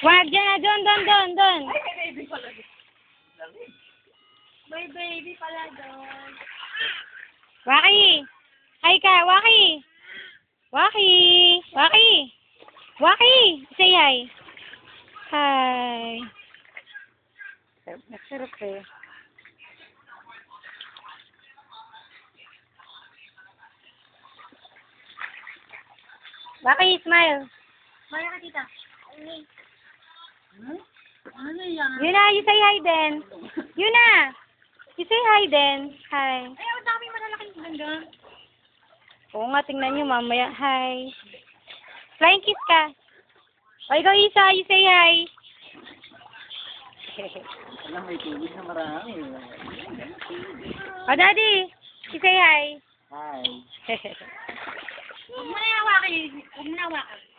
Wag dyan na, doon. Ay, may baby pala doon. May baby pala doon. Waki! Hi ka, Waki! Waki! Say hi. Hi. Sarap eh. Waki, smile. Maya ka, tita. Ano yan? Yun na, you say hi then. Yun na. You say hi then. Hi. Ay, ang dami malalaking ganda. Oo nga, tingnan nyo mamaya. Hi. Flying kiss ka. O, ikaw Isa, you say hi. Alam, may tubig na marami. O, Daddy, you say hi. Hi. Huwag mo na hawakan. Huwag mo na hawakan.